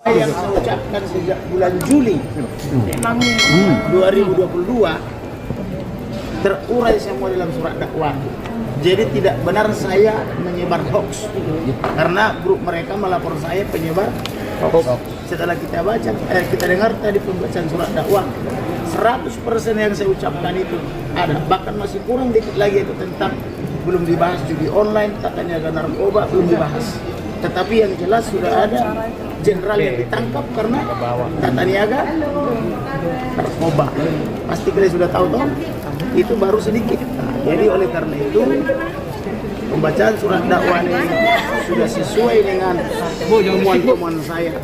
Yang saya ucapkan sejak bulan Juli memang 2022 terurai semua dalam surat dakwah. Jadi tidak benar saya menyebar hoax karena grup mereka melapor saya penyebar hoax. Setelah kita baca, kita dengar tadi pembacaan surat dakwah, 100% yang saya ucapkan itu ada. Bahkan masih kurang dikit lagi itu tentang belum dibahas judi online, tata niaga narkoba belum dibahas. Tetapi yang jelas sudah ada jenderal yang ditangkap karena tata niaga narkoba. Pasti kalian sudah tahu toh? Itu baru sedikit. Nah, jadi oleh karena itu pembacaan surat dakwah ini sudah sesuai dengan temuan-temuan saya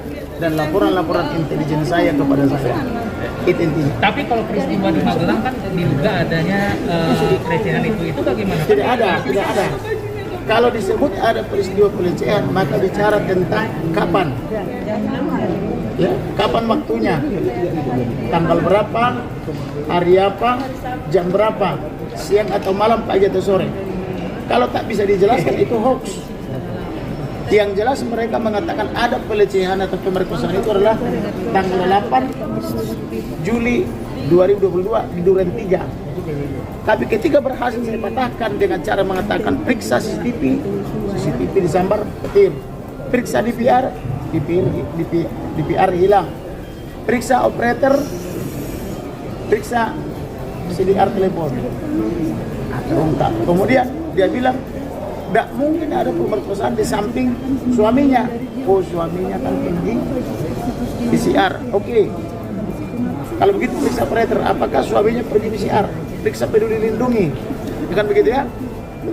dan laporan-laporan intelijen saya kepada saya. Itu intinya. Tapi kalau peristiwa di Magelang kan diduga adanya pelecehan itu bagaimana? Tidak ada. Kalau disebut ada peristiwa pelecehan, maka bicara tentang kapan. Ya, kapan waktunya? Tanggal berapa? Hari apa? Jam berapa? Siang atau malam, pagi atau sore? Kalau tak bisa dijelaskan itu hoax. Yang jelas mereka mengatakan ada pelecehan atau pemerkosaan itu adalah tanggal 8 Juli 2022 di Duren 3. Tapi ketika berhasil saya patahkan dengan cara mengatakan periksa CCTV disambar petir, periksa DVR hilang, periksa operator, periksa CDR telepon, terungkap. Kemudian dia bilang tidak mungkin ada pemerkosaan di samping suaminya. Oh, suaminya kan tinggi PCR. Oke. Kalau begitu periksa operator, apakah suaminya pergi PCR? Periksa peduli lindungi, bukan begitu ya?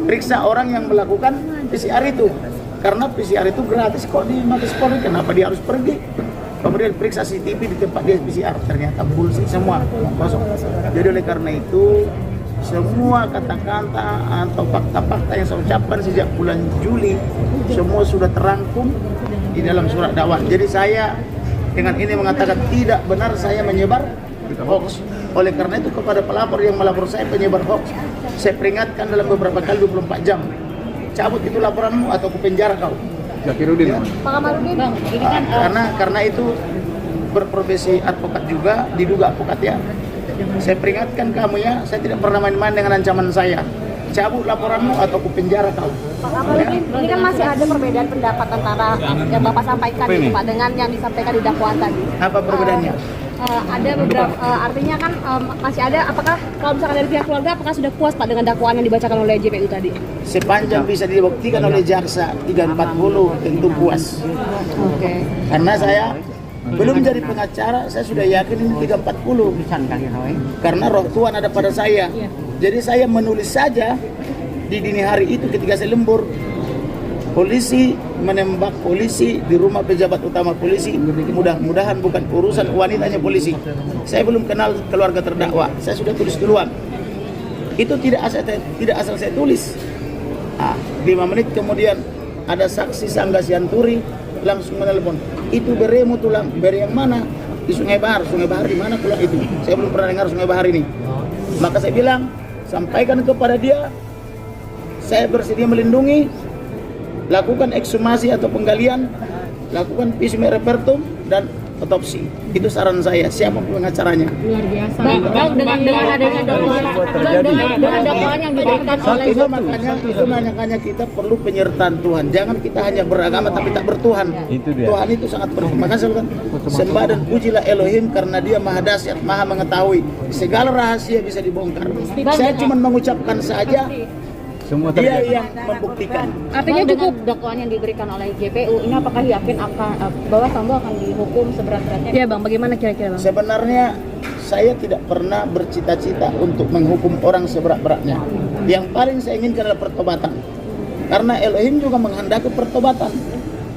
Periksa orang yang melakukan PCR itu, karena PCR itu gratis kok di Mabes Polri, kenapa dia harus pergi? Kemudian periksa CCTV di tempat dia PCR, ternyata bullshit semua, kosong. Jadi oleh karena itu semua kata-kata atau fakta-fakta yang saya ucapkan sejak bulan Juli semua sudah terangkum di dalam surat dakwah. Jadi saya dengan ini mengatakan tidak benar saya menyebar hoax. Oleh karena itu kepada pelapor yang melapor saya penyebar hoax, saya peringatkan dalam beberapa kali 24 jam. Cabut itu laporanmu atau ku penjara kau. Zakirudin. Ya? Pak Kamarudin, Bang, ini kan Karena itu berprofesi advokat juga, diduga advokat ya. Saya peringatkan kamu ya, saya tidak pernah main-main dengan ancaman saya. Cabut laporanmu atau ku penjara kau. Pak Kamarudin, ini kan masih ada perbedaan pendapat antara yang Bapak sampaikan itu Pak dengan yang disampaikan di dakwaan tadi. Apa perbedaannya? Ada beberapa, artinya kan masih ada, apakah kalau misalkan dari pihak keluarga, apakah sudah puas Pak dengan dakwaan yang dibacakan oleh JPU tadi? Sepanjang bisa dibuktikan oleh jaksa 340 tentu puas. Oke. Karena saya belum jadi pengacara, saya sudah yakin ini 340. Karena roh Tuhan ada pada saya. Jadi saya menulis saja di dini hari itu ketika saya lembur. Polisi menembak polisi di rumah pejabat utama polisi. Mudah-mudahan bukan urusan wanitanya polisi. Saya belum kenal keluarga terdakwa. Saya sudah tulis duluan. Itu tidak asal saya tulis. 5 menit kemudian ada saksi Sangga Sianturi langsung menelpon. Itu beremu tulang, bere yang mana? Di Sungai Bahar. Sungai Bahar di mana pula itu? Saya belum pernah dengar Sungai Bahar ini. Maka saya bilang, sampaikan kepada dia, saya bersedia melindungi. Lakukan ekshumasi atau penggalian, lakukan visum et repertum dan otopsi. Itu saran saya. Siapa pengacaranya? Luar biasa. Bang, dengan adanya dakwaan yang diberikan oleh Itu makanya kita perlu penyertaan Tuhan. Jangan kita hanya beragama tapi tak bertuhan. Tuhan itu sangat penting. Makanya saya bilang, sembah dan pujilah Elohim karena Dia Maha Dahsyat, Maha mengetahui. Segala rahasia bisa dibongkar. Saya cuma mengucapkan saja. Dia yang membuktikan. Artinya dengan dakwaan yang diberikan oleh JPU ini apakah yakin akan bahwa Sambo akan dihukum seberat-beratnya? Iya Bang, bagaimana kira-kira Bang? Sebenarnya saya tidak pernah bercita-cita untuk menghukum orang seberat-beratnya. Yang paling saya inginkan adalah pertobatan. Karena Elohim juga menghendaki pertobatan.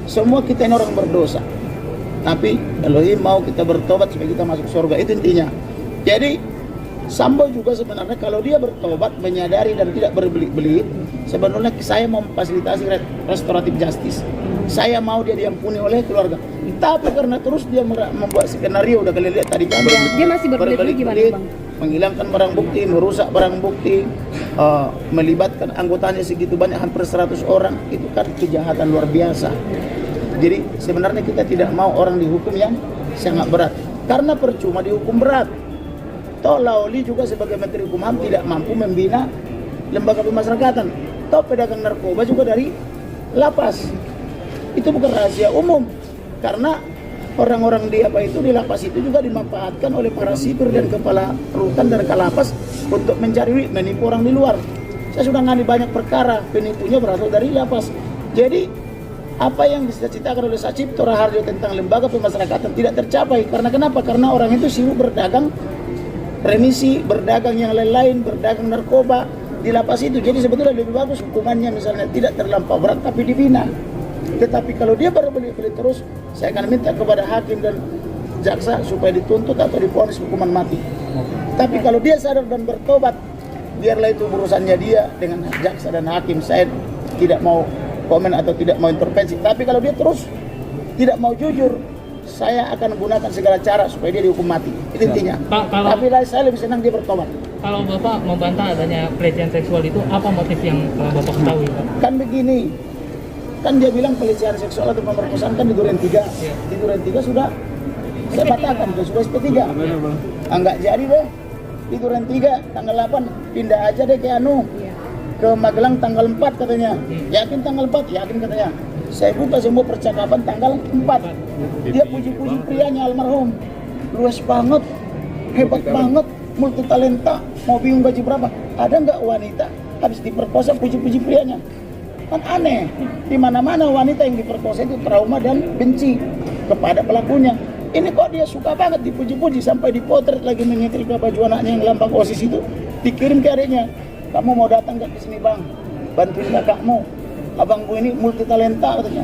Semua kita ini orang berdosa. Tapi Elohim mau kita bertobat supaya kita masuk surga. Itu intinya. Jadi Sambo juga sebenarnya kalau dia bertobat, menyadari dan tidak berbelit-belit, sebenarnya saya mau memfasilitasi restoratif justice. Saya mau dia diampuni oleh keluarga. Tapi karena terus dia membuat skenario, udah kalian lihat tadi kan. Dia masih berbelit-belit gimana Bang? Menghilangkan barang bukti, merusak barang bukti, melibatkan anggotanya segitu banyak, hampir 100 orang. Itu kan kejahatan luar biasa. Jadi sebenarnya kita tidak mau orang dihukum yang sangat berat, karena percuma dihukum berat. Toh Lauli juga sebagai Menteri Hukum HAM tidak mampu membina lembaga pemasyarakatan. Toh pedagang narkoba juga dari lapas. Itu bukan rahasia umum, karena orang-orang di lapas itu juga dimanfaatkan oleh para sipir dan kepala rutan dan kalapas untuk mencari duit, menipu orang di luar. Saya sudah ngani banyak perkara, penipunya berasal dari lapas. Jadi apa yang dicita-citakan oleh Sacipto Raharjo tentang lembaga pemasyarakatan tidak tercapai. Karena kenapa? Karena orang itu sibuk berdagang remisi, berdagang yang lain-lain, berdagang narkoba di lapas itu. Jadi sebetulnya lebih bagus hukumannya misalnya tidak terlampau berat tapi dibina. Tetapi kalau dia baru beli-beli terus, saya akan minta kepada hakim dan jaksa supaya dituntut atau divonis hukuman mati. Tapi kalau dia sadar dan bertobat, biarlah itu urusannya dia dengan jaksa dan hakim. Saya tidak mau komen atau tidak mau intervensi. Tapi kalau dia terus tidak mau jujur, saya akan gunakan segala cara supaya dia dihukum mati. Itu intinya. Tapi saya lebih senang dia bertobat. Kalau Bapak membantah adanya pelecehan seksual itu, apa motif yang Bapak ketahui, Pak? Kan begini, kan dia bilang pelecehan seksual atau pemerkosaan kan di Duren 3. Di Duren 3 sudah saya batalkan, sudah SP3. Enggak jadi deh. Di Duren 3 tanggal 8 pindah aja deh ke ke Magelang tanggal 4 katanya. Yakin tanggal 4? Yakin katanya. Saya buka semua percakapan tanggal 4. Dia puji-puji prianya almarhum. Luas banget, hebat banget, multi talenta, mau bingung gaji berapa. Ada nggak wanita habis diperkosa puji-puji prianya? Kan aneh. Di mana-mana wanita yang diperkosa itu trauma dan benci kepada pelakunya. Ini kok dia suka banget dipuji-puji sampai dipotret lagi menyetrika baju anaknya yang lambang OSIS itu, dikirim ke adiknya. Kamu mau datang ke sini bang, bantuin kakakmu. Abangku ini multi talenta katanya.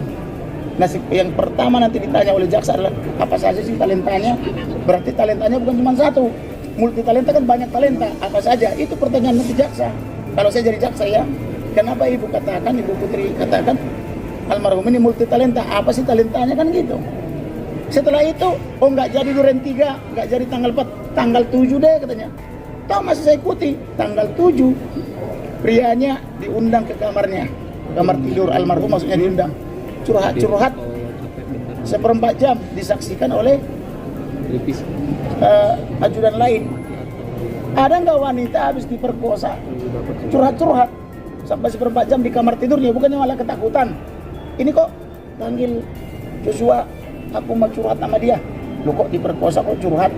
Nah yang pertama nanti ditanya oleh jaksa adalah apa saja sih talentanya? Berarti talentanya bukan cuma satu. Multi talenta kan banyak talenta. Apa saja? Itu pertanyaan nanti jaksa. Kalau saya jadi jaksa ya, kenapa ibu Putri katakan almarhum ini multi talenta? Apa sih talentanya kan gitu? Setelah itu, nggak jadi Duren 3, nggak jadi tanggal 4, tanggal 7 deh katanya. Tahu masih saya ikuti, tanggal 7 prianya diundang ke kamarnya, kamar tidur almarhum maksudnya diundang. Curhat-curhat seperempat jam disaksikan oleh ajudan lain. Ada nggak wanita habis diperkosa curhat-curhat sampai seperempat jam di kamar tidurnya, bukannya malah ketakutan. Ini kok panggil Joshua, aku mau curhat sama dia. Lu kok diperkosa kok curhat?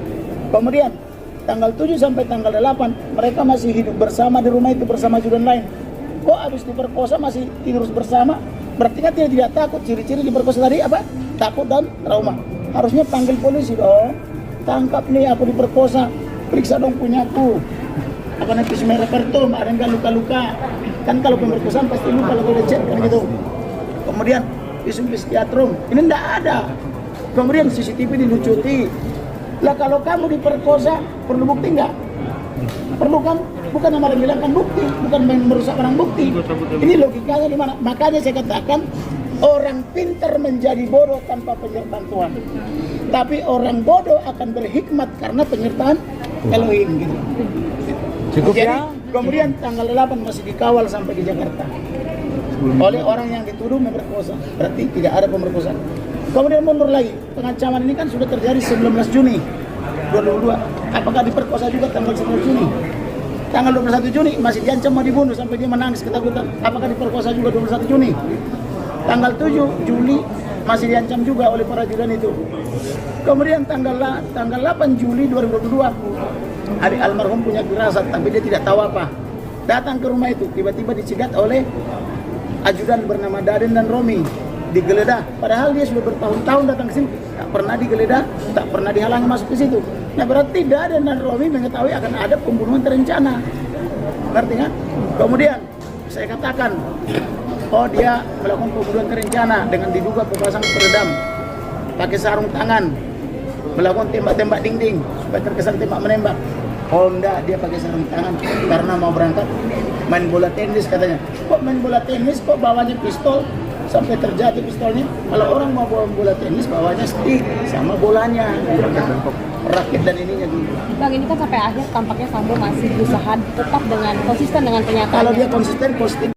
Kemudian tanggal 7 sampai tanggal 8 mereka masih hidup bersama di rumah itu bersama ajudan lain. Kok habis diperkosa masih tidur bersama? Berarti kan tidak takut. Ciri-ciri diperkosa tadi apa? Takut dan trauma. Harusnya panggil polisi dong. Tangkap nih aku diperkosa. Periksa dong punyaku. Apa nanti semua repertum, ada nggak luka-luka? Kan kalau pemerkosaan pasti luka kalau udah cek kan gitu. Kemudian visum psikiatrum, ini enggak ada. Kemudian CCTV dilucuti. Lah kalau kamu diperkosa perlu bukti enggak? Perlu kan? Bukan malah menghilangkan bukti, bukan merusak barang bukti. Ini logikanya di mana? Makanya saya katakan orang pintar menjadi bodoh tanpa penyertaan Tuhan. Tapi orang bodoh akan berhikmat karena penyertaan Elohim gitu. Cukup Jadi, ya. kemudian tanggal 8 masih dikawal sampai ke Jakarta oleh orang yang dituduh memperkosa. Berarti tidak ada pemerkosaan. Kemudian mundur lagi, pengancaman ini kan sudah terjadi 19 Juni 2022. Apakah diperkosa juga tanggal 19 Juni? Tanggal 21 Juni masih diancam mau dibunuh sampai dia menangis ketakutan. Apakah diperkosa juga 21 Juni? Tanggal 7 Juli masih diancam juga oleh para ajudan itu. Kemudian tanggal 8 Juli 2022 adik almarhum punya firasat tapi dia tidak tahu apa. Datang ke rumah itu tiba-tiba dicegat oleh ajudan bernama Daden dan Romi, digeledah. Padahal dia sudah bertahun-tahun datang ke sini, tak pernah digeledah, tak pernah dihalangi masuk ke situ. Nah berarti Daden dan Romi mengetahui akan ada pembunuhan terencana. Ngerti kan? Kemudian saya katakan, oh dia melakukan pembunuhan terencana dengan diduga pembasahan peredam, pakai sarung tangan, melakukan tembak-tembak dinding supaya terkesan tembak menembak. Oh enggak, dia pakai sarung tangan karena mau berangkat main bola tenis katanya. Kok main bola tenis kok bawanya pistol sampai terjatuh pistolnya? Kalau orang mau bawa bola tenis bawanya stick sama bolanya, raket dan ininya gitu. Bang, ini kan sampai akhir tampaknya Sambo masih berusaha tetap dengan konsisten dengan pernyataannya. Kalau dia konsisten positif.